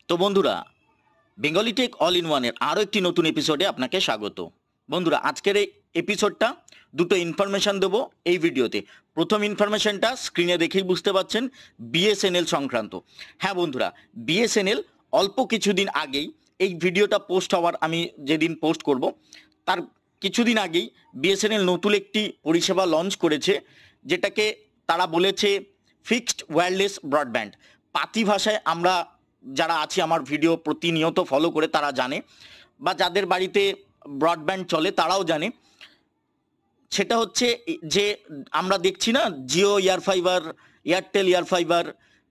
তো বন্ধুরা, Bengali take all in ওয়ানের আরও একটি নতুন এপিসোডে আপনাকে স্বাগত। বন্ধুরা, আজকের এই এপিসোডটা দুটো ইনফরমেশান দেবো এই ভিডিওতে। প্রথম ইনফরমেশানটা স্ক্রিনে দেখেই বুঝতে পারছেন, বিএসএনএল সংক্রান্ত। হ্যাঁ বন্ধুরা, বিএসএনএল অল্প কিছুদিন আগেই, এই ভিডিওটা পোস্ট হওয়ার আমি যেদিন পোস্ট করব তার কিছুদিন আগেই বিএসএনএল নতুন একটি পরিষেবা লঞ্চ করেছে, যেটাকে তারা বলেছে ফিক্সড ওয়্যারলেস ব্রডব্যান্ড। পাতি ভাষায় আমরা যারা আছি, আমার ভিডিও প্রতিনিয়ত ফলো করে তারা জানে, বা যাদের বাড়িতে ব্রডব্যান্ড চলে তারাও জানে। সেটা হচ্ছে যে আমরা দেখছি না, Jio air fibre, Airtel air fibre,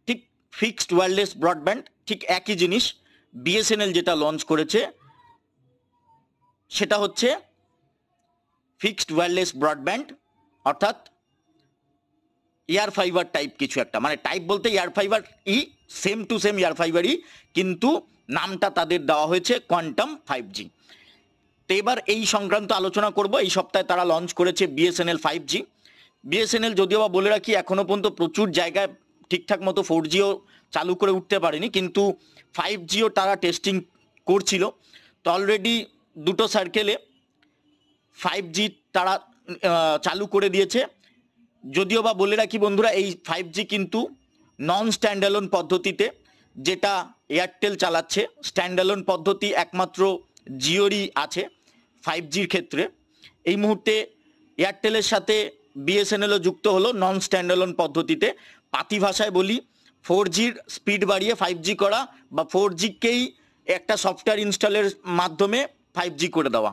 ঠিক ফিক্সড ওয়্যারলেস ব্রডব্যান্ড ঠিক একই জিনিস। বিএসএনএল যেটা লঞ্চ করেছে সেটা হচ্ছে ফিক্সড ওয়্যারলেস ব্রডব্যান্ড, অর্থাৎ এয়ার ফাইবার টাইপ কিছু একটা, মানে টাইপ বলতে এয়ার ফাইবার ই, সেম টু সেম এয়ার ফাইবারই, কিন্তু নামটা তাদের দেওয়া হয়েছে কোয়ান্টাম 5G। তো এবার এই সংক্রান্ত আলোচনা করব। এই সপ্তাহে তারা লঞ্চ করেছে বিএসএনএল 5G। বিএসএনএল যদিও বা বলে রাখি, এখনও পর্যন্ত প্রচুর জায়গায় ঠিকঠাক মতো 4Gও চালু করে উঠতে পারেনি, কিন্তু 5Gও তারা টেস্টিং করছিল। তো অলরেডি দুটো সার্কেলে 5G তারা চালু করে দিয়েছে। যদিও বা বলে রাখি বন্ধুরা, এই 5G কিন্তু নন স্ট্যান্ডঅ্যালোন পদ্ধতিতে, যেটা এয়ারটেল চালাচ্ছে। স্ট্যান্ডঅ্যালোন পদ্ধতি একমাত্র জিওরই আছে 5Gর ক্ষেত্রে। এই মুহূর্তে এয়ারটেলের সাথে বিএসএনএলও যুক্ত হলো নন স্ট্যান্ডঅ্যালোন পদ্ধতিতে। পাতি ভাষায় বলি, 4Gর স্পিড বাড়িয়ে 5G করা, বা 4Gকেই একটা সফটওয়্যার ইনস্টলের মাধ্যমে 5G করে দেওয়া,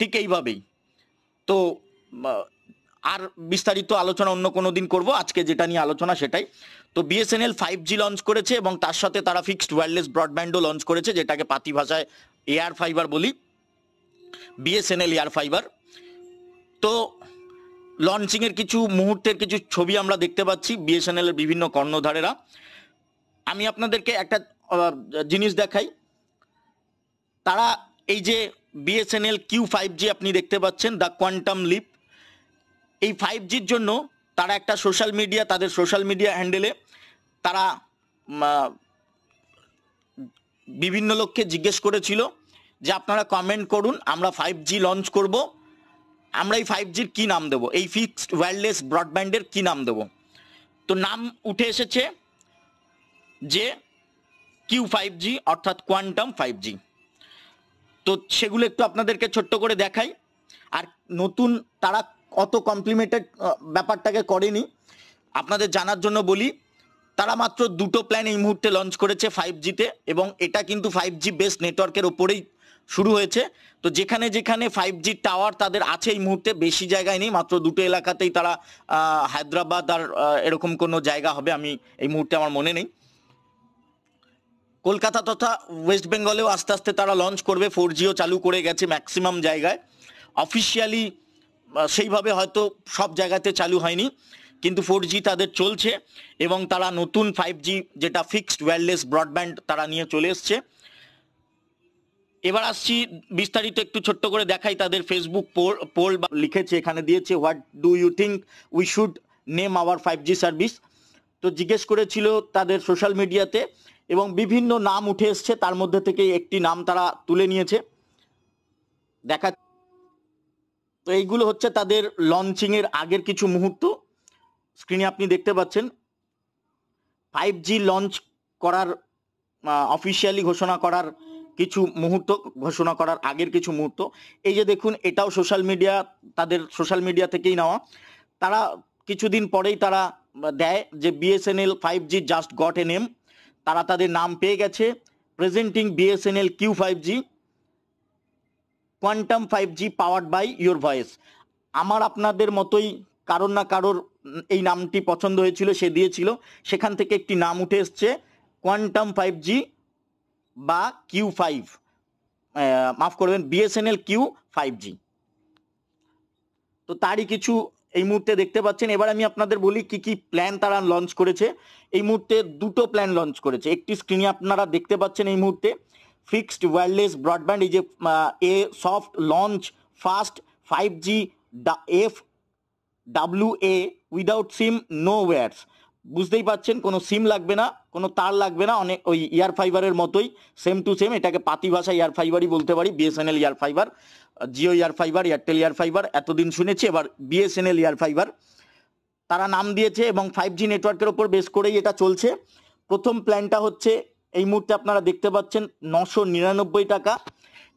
ঠিক এইভাবেই। তো আর বিস্তারিত আলোচনা অন্য কোনো দিন করবো, আজকে যেটা নিয়ে আলোচনা সেটাই। তো বিএসএনএল 5G লঞ্চ করেছে এবং তার সাথে তারা ফিক্সড ওয়্যারলেস ব্রডব্যান্ডও লঞ্চ করেছে, যেটাকে পাতি ভাষায় এয়ার ফাইবার বলি, বিএসএনএল এয়ার ফাইবার। তো লঞ্চিংয়ের কিছু মুহূর্তের কিছু ছবি আমরা দেখতে পাচ্ছি বিএসএনএলের বিভিন্ন কর্ণধারেরা। আমি আপনাদেরকে একটা জিনিস দেখাই। তারা এই যে বিএসএনএল Q5G আপনি দেখতে পাচ্ছেন, দ্য কোয়ান্টাম লিপ, এই 5Gর জন্য তারা একটা সোশ্যাল মিডিয়া, তাদের সোশ্যাল মিডিয়া হ্যান্ডেলে তারা বিভিন্ন লোককে জিজ্ঞেস করেছিল যে আপনারা কমেন্ট করুন, আমরা 5G লঞ্চ করব, আমরা এই 5Gর কী নাম দেবো, এই ফিক্সড ওয়্যারলেস ব্রডব্যান্ডের কী নাম দেবো। তো নাম উঠে এসেছে যে Q5G, অর্থাৎ কোয়ান্টাম 5G। তো সেগুলো একটু আপনাদেরকে ছোট্ট করে দেখাই। আর নতুন তারা অত কমপ্লিমেন্টেড ব্যাপারটাকে করেনি, আপনাদের জানার জন্য বলি। তারা মাত্র দুটো প্ল্যান এই মুহূর্তে লঞ্চ করেছে 5Gতে, এবং এটা কিন্তু 5G বেস নেটওয়ার্কের ওপরেই শুরু হয়েছে। তো যেখানে যেখানে 5G টাওয়ার তাদের আছে এই মুহূর্তে, বেশি জায়গায় নেই, মাত্র দুটো এলাকাতেই তারা, হায়দ্রাবাদ আর এরকম কোনো জায়গা হবে, আমি এই মুহূর্তে আমার মনে নেই। কলকাতা তথা ওয়েস্ট বেঙ্গলেও আস্তে আস্তে তারা লঞ্চ করবে। 4Gও চালু করে গেছে ম্যাক্সিমাম জায়গায়, অফিসিয়ালি সেইভাবে হয়তো সব জায়গাতে চালু হয়নি, কিন্তু 4G তাদের চলছে। এবং তারা নতুন 5G, যেটা ফিক্সড ওয়্যারলেস ব্রডব্যান্ড, তারা নিয়ে চলে এসছে। এবার আসছি বিস্তারিত, একটু ছোট্ট করে দেখাই। তাদের ফেসবুক পোল লিখেছে, এখানে দিয়েছে, what do you think we should name our 5G service. তো জিজ্ঞেস করেছিল তাদের সোশ্যাল মিডিয়াতে, এবং বিভিন্ন নাম উঠে এসছে, তার মধ্যে থেকে একটি নাম তারা তুলে নিয়েছে, দেখা। তো এইগুলো হচ্ছে তাদের লঞ্চিংয়ের আগের কিছু মুহূর্ত। স্ক্রিনে আপনি দেখতে পাচ্ছেন 5G লঞ্চ করার, অফিসিয়ালি ঘোষণা করার কিছু মুহূর্ত, ঘোষণা করার আগের কিছু মুহূর্ত। এই যে দেখুন, এটাও সোশ্যাল মিডিয়া, তাদের সোশ্যাল মিডিয়া থেকেই নেওয়া। তারা কিছুদিন পরেই তারা দেয় যে BSNL 5G just got a name, তারা তাদের নাম পেয়ে গেছে। Presenting BSNL Q5G quantum 5G powered by your voice. আমার আপনাদের মতোই কারোর না কারোর এই নামটি পছন্দ হয়েছিল, সে দিয়েছিল, সেখান থেকে একটি নাম উঠে এসছে কোয়ান্টাম 5G বা Q5, মাফ করবেন, বিএসএনএল Q5G। তো তারই কিছু এই মুহূর্তে দেখতে পাচ্ছেন। এবার আমি আপনাদের বলি কি কি প্ল্যান তারা লঞ্চ করেছে। এই মুহূর্তে দুটো প্ল্যান লঞ্চ করেছে। একটি স্ক্রিনে আপনারা দেখতে পাচ্ছেন এই মুহূর্তে, ফিক্সড ওয়্যারলেস ব্রডব্যান্ড, এই যে a soft launch fast 5G FWA without SIM no wires, বুঝতেই পাচ্ছেন কোনো সিম লাগবে না, কোনো তার লাগবে না, অনেক ওই ইয়ার ফাইবারের মতোই সেম টু সেম। এটাকে পাতি ভাষা ইয়ার ফাইবারই বলতে পারি, BSNL air fiber, Jio air fiber, Airtel air fiber এতদিন শুনেছি, এবার বিএসএনএল ইয়ার ফাইবার তারা নাম দিয়েছে এবং 5G নেটওয়ার্কের ওপর বেস করেই এটা চলছে। প্রথম প্ল্যানটা হচ্ছে এই মুহূর্তে আপনারা দেখতে পাচ্ছেন 999 টাকা।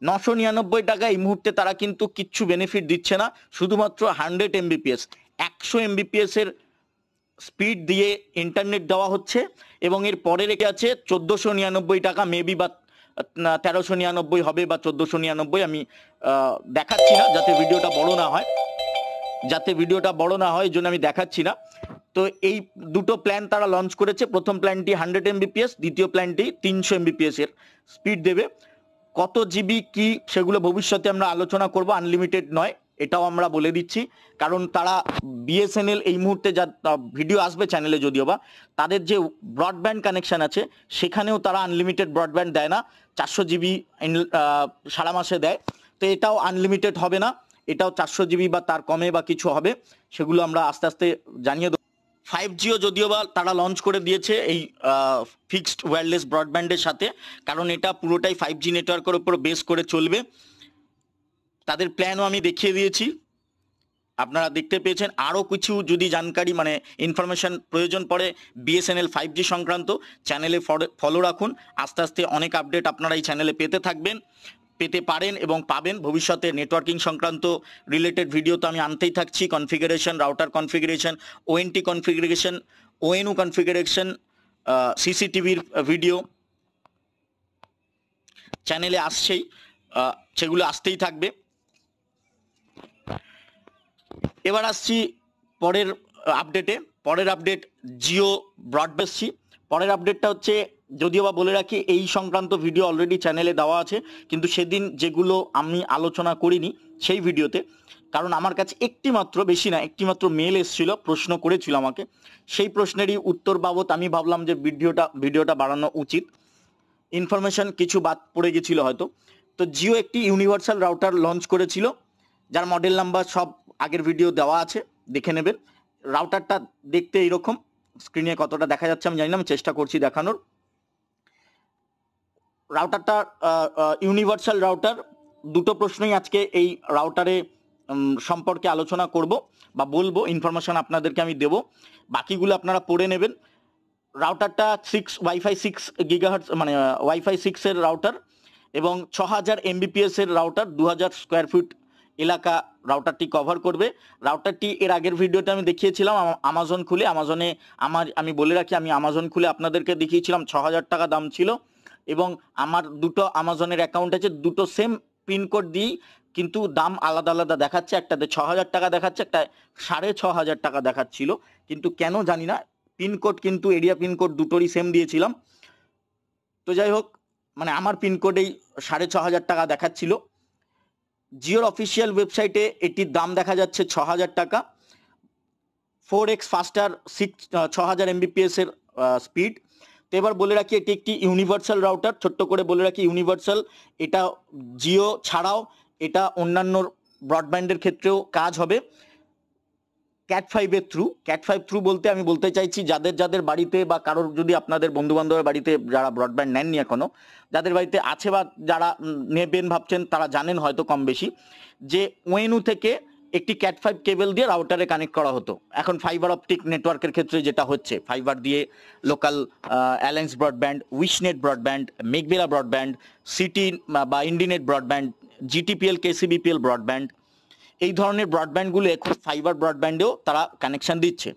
999 টাকা এই মুহূর্তে তারা কিন্তু কিচ্ছু বেনিফিট দিচ্ছে না, শুধুমাত্র 100 MBPS 100 MBPS এর স্পিড দিয়ে ইন্টারনেট দেওয়া হচ্ছে। এবং এর পরে রেখে আছে 1499 টাকা, মেবি বা 1399 হবে বা 1499, আমি দেখাচ্ছি না যাতে ভিডিওটা বড় না হয়, এই জন্য আমি দেখাচ্ছি না। তো এই দুটো প্ল্যান তারা লঞ্চ করেছে। প্রথম প্ল্যানটি 100 MBPS, দ্বিতীয় প্ল্যানটি 300 MBPS এর স্পিড দেবে। কত জিবি কি সেগুলো ভবিষ্যতে আমরা আলোচনা করব, আনলিমিটেড নয় এটাও আমরা বলে দিচ্ছি, কারণ তারা বিএসএনএল এই মুহূর্তে যা ভিডিও আসবে চ্যানেলে যদিও বা তাদের যে ব্রডব্যান্ড কানেকশন আছে সেখানেও তারা আনলিমিটেড ব্রডব্যান্ড দেয় না, 400 জিবি সারা মাসে দেয়। তো এটাও আনলিমিটেড হবে না, এটাও 400 জিবি বা তার কমে বা কিছু হবে, সেগুলো আমরা আস্তে আস্তে জানিয়ে দেবো। 5Gও যদিও বা তারা লঞ্চ করে দিয়েছে এই ফিক্সড ওয়্যারলেস ব্রডব্যান্ডের সাথে, কারণ এটা পুরোটাই 5G নেটওয়ার্কের উপর বেস করে চলবে। তাদের প্ল্যানও আমি দেখিয়ে দিয়েছি, আপনারা দেখতে পেয়েছেন। আরও কিছু যদি জানকারি মানে ইনফরমেশন প্রয়োজন পড়ে বিএসএনএল 5G সংক্রান্ত, চ্যানেলে ফলো রাখুন। আস্তে আস্তে অনেক আপডেট আপনারা এই চ্যানেলে পেতে পারেন এবং পাবেন। ভবিষ্যতে নেটওয়ার্কিং সংক্রান্ত রিলেটেড ভিডিও তো আমি আনতেই থাকছি, configuration, router configuration, ONT configuration, ONU configuration, সিসিটিভির ভিডিও চ্যানেলে আসছেই, সেগুলো আসতেই থাকবে। এবার আসছি পরের আপডেট জিও ব্রডব্যান্ড। পরের আপডেটটা হচ্ছে, যদিও বা বলে রাখি এই সংক্রান্ত ভিডিও অলরেডি চ্যানেলে দেওয়া আছে, কিন্তু সেদিন যেগুলো আমি আলোচনা করিনি সেই ভিডিওতে, কারণ আমার কাছে একটি মাত্র মেল এসেছিল, প্রশ্ন করেছিল আমাকে, সেই প্রশ্নেরই উত্তর বাবদ আমি ভাবলাম যে ভিডিওটা বাড়ানো উচিত। ইনফরমেশন কিছু বাদ পড়ে গেছিল হয়তো। তো জিও একটি ইউনিভার্সাল রাউটার লঞ্চ করেছিল, যার মডেল নাম্বার সব আগের ভিডিও দেওয়া আছে, দেখে নেবেন। রাউটারটা দেখতে এইরকম, স্ক্রিনে কতটা দেখা যাচ্ছে আমি জানি না, আমি চেষ্টা করছি দেখানোর। রাউটারটা ইউনিভার্সাল রাউটার। দুটো প্রশ্নই আজকে এই রাউটারে সম্পর্কে আলোচনা করব বা বলবো, ইনফরমেশন আপনাদেরকে আমি দেব, বাকিগুলো আপনারা পড়ে নেবেন। রাউটারটা ওয়াইফাই 6 গিগাহার্টজ মানে ওয়াইফাই 6 এর রাউটার এবং 6000 MBPS এর রাউটার, 2000 স্কোয়ার ফিট এলাকা রাউটারটি কভার করবে। রাউটারটি এর আগের ভিডিওতে আমি দেখিয়েছিলাম আমাজন খুলে, আমি বলে রাখি, আমি আমাজন খুলে আপনাদেরকে দেখিয়েছিলাম, 6000 টাকা দাম ছিল। এবং আমার দুটো আমাজনের অ্যাকাউন্ট আছে, দুটো সেম পিনকোড দিয়েই কিন্তু দাম আলাদা আলাদা দেখাচ্ছে, একটাতে 6000 টাকা দেখাচ্ছে, একটা 6500 টাকা দেখাচ্ছিল, কিন্তু কেন জানি না, পিনকোড কিন্তু এরিয়া পিনকোড দুটোরই সেম দিয়েছিলাম। তো যাই হোক, মানে আমার পিনকোডেই 6500 টাকা দেখাচ্ছিল। জিওর অফিসিয়াল ওয়েবসাইটে এটির দাম দেখা যাচ্ছে 6000 টাকা, 4x ফাস্টার 6000 MBPS এর স্পিড। তো এবার বলে রাখি, এটি একটি ইউনিভার্সাল রাউটার, ছোট্ট করে বলে রাখি ইউনিভার্সাল। এটা জিও ছাড়াও এটা অন্যান্য ব্রডব্যান্ডের ক্ষেত্রেও কাজ হবে ক্যাট 5 এর থ্রু বলতে আমি বলতে চাইছি, যাদের বাড়িতে বা কারোর যদি আপনাদের বন্ধু বান্ধবের বাড়িতে যারা ব্রডব্যান্ড নেননি এখনো, যাদের বাড়িতে আছে বা যারা নেবেন ভাবছেন, তারা জানেন হয়তো কম বেশি, যে ওএনইউ থেকে একটি ক্যাট 5 কেবল দিয়ে রাউটারে কানেক্ট করা হতো। এখন ফাইবার অপটিক নেটওয়ার্কের ক্ষেত্রে যেটা হচ্ছে, ফাইবার দিয়ে local alliance broadband, Wishnet broadband, Meghbela broadband, city বা Indinet broadband, GTPL, KCBPL broadband, এই ধরনের ব্রডব্যান্ডগুলো এখন ফাইবার ব্রডব্যান্ডেও তারা কানেকশন দিচ্ছে।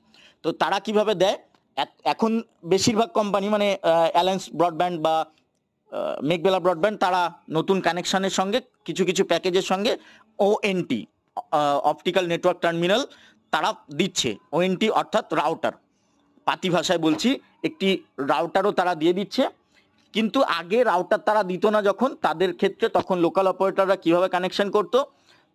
তো তারা কিভাবে দেয়, এখন বেশিরভাগ কোম্পানি মানে অ্যালায়েন্স ব্রডব্যান্ড বা মেঘবেলা ব্রডব্যান্ড, তারা নতুন কানেকশনের সঙ্গে কিছু কিছু প্যাকেজের সঙ্গে ওএনটি, অপটিক্যাল নেটওয়ার্ক টার্মিনাল তারা দিচ্ছে। ওএনটি অর্থাৎ রাউটার, পাতি ভাষায় বলছি, একটি রাউটারও তারা দিয়ে দিচ্ছে। কিন্তু আগে রাউটার তারা দিত না যখন, তাদের ক্ষেত্রে তখন লোকাল অপারেটররা কিভাবে কানেকশন করতো,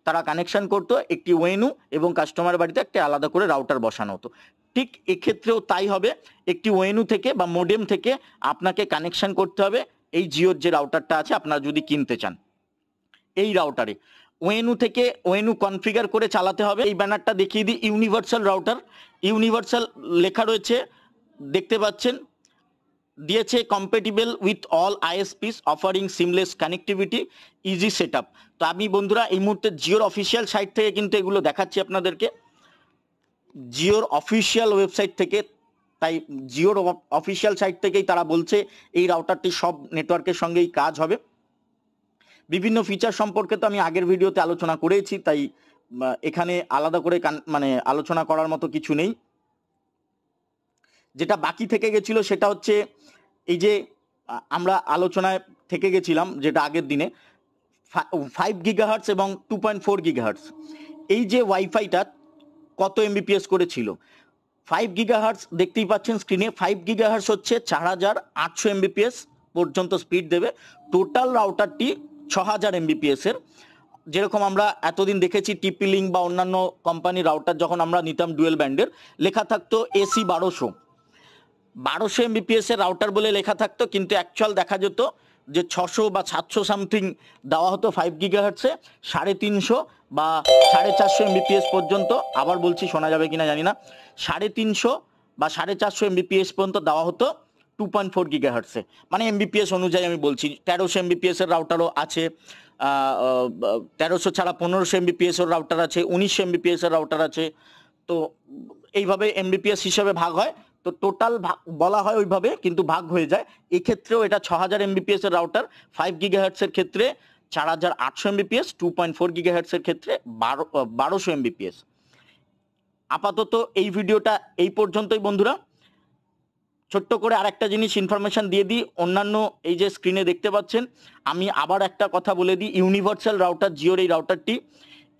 তারা কানেকশন করতো একটি ওএনইউ এবং কাস্টমার বাড়িতে একটা আলাদা করে রাউটার বসানো হতো। ঠিক এক্ষেত্রেও তাই হবে, একটি ওএনইউ থেকে বা মোডেম থেকে আপনাকে কানেকশন করতে হবে এই জিওর যে রাউটারটা আছে, আপনারা যদি কিনতে চান। এই রাউটারে ওএনইউ থেকে ওএনইউ কনফিগার করে চালাতে হবে। এই ব্যানারটা দেখিয়ে দিই, ইউনিভার্সাল রাউটার, ইউনিভার্সাল লেখা রয়েছে দেখতে পাচ্ছেন দিয়েছে compatible with all ISPs offering seamless connectivity easy setup. তো আমি বন্ধুরা এই মুহূর্তে জিওর অফিসিয়াল সাইট থেকে কিন্তু এগুলো দেখাচ্ছি আপনাদেরকে, জিওর অফিসিয়াল ওয়েবসাইট থেকে। তাই জিওর অফিসিয়াল সাইট থেকেই তারা বলছে এই রাউটারটি সব নেটওয়ার্কের সঙ্গেই কাজ হবে। বিভিন্ন ফিচার সম্পর্কে তো আমি আগের ভিডিওতে আলোচনা করেছি, তাই এখানে আলাদা করে মানে আলোচনা করার মতো কিছু নেই। যেটা বাকি থেকে গেছিল সেটা হচ্ছে এই যে আমরা আলোচনায় থেকে গেছিলাম যেটা আগের দিনে 5 গিগাহার্টজ এবং 2.4 গিগাহার্টজ, এই যে ওয়াইফাইটা কত এমবিপিএস করে ছিল। 5 গিগাহার্টজ দেখতেই পাচ্ছেন স্ক্রিনে, 5 গিগাহার্টজ হচ্ছে 4800 এমবিপিএস পর্যন্ত স্পিড দেবে। টোটাল রাউটারটি 6000 এমবিপিএস এর। যেরকম আমরা এতদিন দেখেছি টিপি লিঙ্ক বা অন্যান্য কোম্পানির রাউটার যখন আমরা নিতাম ডুয়েল ব্যান্ডের, লেখা থাকতো এসি 1200 এমবিপিএস এর রাউটার বলে লেখা থাকতো, কিন্তু অ্যাকচুয়াল দেখা যেত যে 600 বা 700 সামথিং দেওয়া হতো 5 গিগাহার্টসে, 350 বা 450 এমবিপিএস পর্যন্ত, আবার বলছি শোনা যাবে কিনা জানি না, 350 বা 450 এমবিপিএস পর্যন্ত দেওয়া হতো 2.4 গিগাহার্টসে। মানে এমবিপিএস অনুযায়ী আমি বলছি, 1300 এমবিপিএস এর রাউটারও আছে, 1300 ছাড়া 1500 এমবিপিএস এর রাউটার আছে, 1900 এমবিপিএস এর রাউটার আছে। তো এইভাবে এমবিপিএস হিসাবে ভাগ হয়, তো টোটাল বলা হয় ওইভাবে, কিন্তু ভাগ হয়ে যায়। এক্ষেত্রেও এটা 6000 এমবিপিএস এর রাউটার, 5 গিগাহার্টস এর ক্ষেত্রে 4800 এমবিপিএস, 2.4 গিগাহার্টস এর ক্ষেত্রে 1200 এমবিপিএস। আপাতত এই ভিডিওটা এই পর্যন্তই বন্ধুরা। ছোট্ট করে আরেকটা জিনিস ইনফরমেশন দিয়ে দিই, অন্যান্য এই যে স্ক্রিনে দেখতে পাচ্ছেন, আমি আবার একটা কথা বলে দিই, ইউনিভার্সাল রাউটার জিওর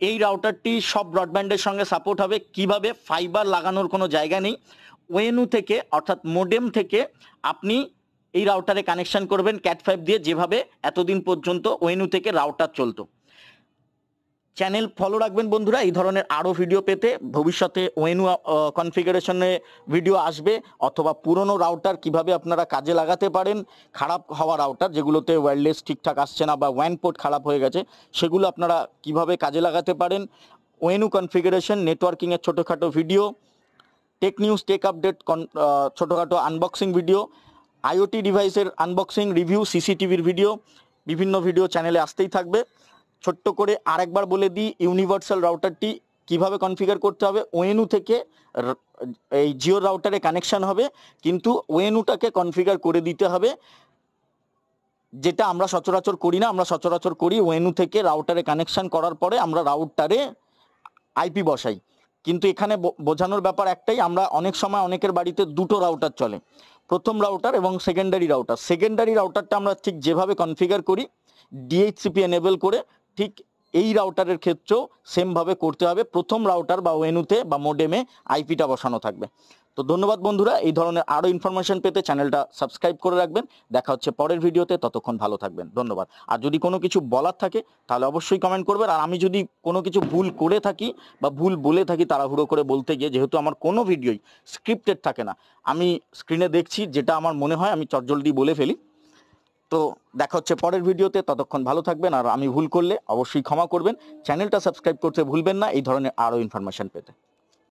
এই রাউটারটি সব ব্রডব্যান্ডের সঙ্গে সাপোর্ট হবে। কিভাবে? ফাইবার লাগানোর কোনো জায়গা নেই, ওএনইউ থেকে অর্থাৎ মোডেম থেকে আপনি এই রাউটারে কানেকশন করবেন ক্যাট 5 দিয়ে, যেভাবে এতদিন পর্যন্ত ওএনইউ থেকে রাউটার চলতো। চ্যানেল ফলো রাখবেন বন্ধুরা, এই ধরনের আরও ভিডিও পেতে। ভবিষ্যতে ওএনইউ কনফিগারেশনে ভিডিও আসবে, অথবা পুরনো রাউটার কিভাবে আপনারা কাজে লাগাতে পারেন, খারাপ হওয়া রাউটার যেগুলোতে ওয়্যারলেস ঠিকঠাক আসছে না বা ওয়ান পোর্ট খারাপ হয়ে গেছে, সেগুলো আপনারা কিভাবে কাজে লাগাতে পারেন, ওএনইউ কনফিগারেশন, নেটওয়ার্কিংয়ের ছোটোখাটো video, tech news, take update, ছোটোখাটো আনবক্সিং ভিডিও, আইওটি ডিভাইসের আনবক্সিং, রিভিউ, সিসিটিভির ভিডিও, বিভিন্ন ভিডিও চ্যানেলে আসতেই থাকবে। ছোট্ট করে আরেকবার বলে দিই, ইউনিভার্সাল রাউটারটি কিভাবে কনফিগার করতে হবে। ওএনইউ থেকে এই জিও রাউটারে কানেকশন হবে, কিন্তু ওএনইউটাকে কনফিগার করে দিতে হবে, যেটা আমরা সচরাচর করি না। আমরা সচরাচর করি ওএনইউ থেকে রাউটারে কানেকশন করার পরে আমরা রাউটারে আইপি বসাই, কিন্তু এখানে বোঝানোর ব্যাপার একটাই, আমরা অনেক সময় অনেকের বাড়িতে দুটো রাউটার চলে, প্রথম রাউটার এবং সেকেন্ডারি রাউটার। সেকেন্ডারি রাউটারটা আমরা ঠিক যেভাবে কনফিগার করি ডিএইচসিপি এনেবল করে, ঠিক এই রাউটারের ক্ষেত্রেও সেমভাবে করতে হবে। প্রথম রাউটার বা ওএনইউতে বা মোডেমে আইপিটা বসানো থাকবে। তো ধন্যবাদ বন্ধুরা, এই ধরনের আরও ইনফরমেশন পেতে চ্যানেলটা সাবস্ক্রাইব করে রাখবেন। দেখা হচ্ছে পরের ভিডিওতে, ততক্ষণ ভালো থাকবেন, ধন্যবাদ। আর যদি কোনো কিছু বলার থাকে তাহলে অবশ্যই কমেন্ট করবেন। আর আমি যদি কোনো কিছু ভুল করে থাকি বা ভুল বলে থাকি তাড়াহুড়ো করে বলতে গিয়ে, যেহেতু আমার কোনো ভিডিওই স্ক্রিপ্টেড থাকে না, আমি স্ক্রিনে দেখছি যেটা আমার মনে হয় আমি চটজলদি বলে ফেলি। তো দেখা হচ্ছে পরের ভিডিওতে, ততক্ষণ ভালো থাকবেন। আর আমি ভুল করলে অবশ্যই ক্ষমা করবেন। চ্যানেলটা সাবস্ক্রাইব করতে ভুলবেন না এই ধরনের আরও ইনফরমেশন পেতে।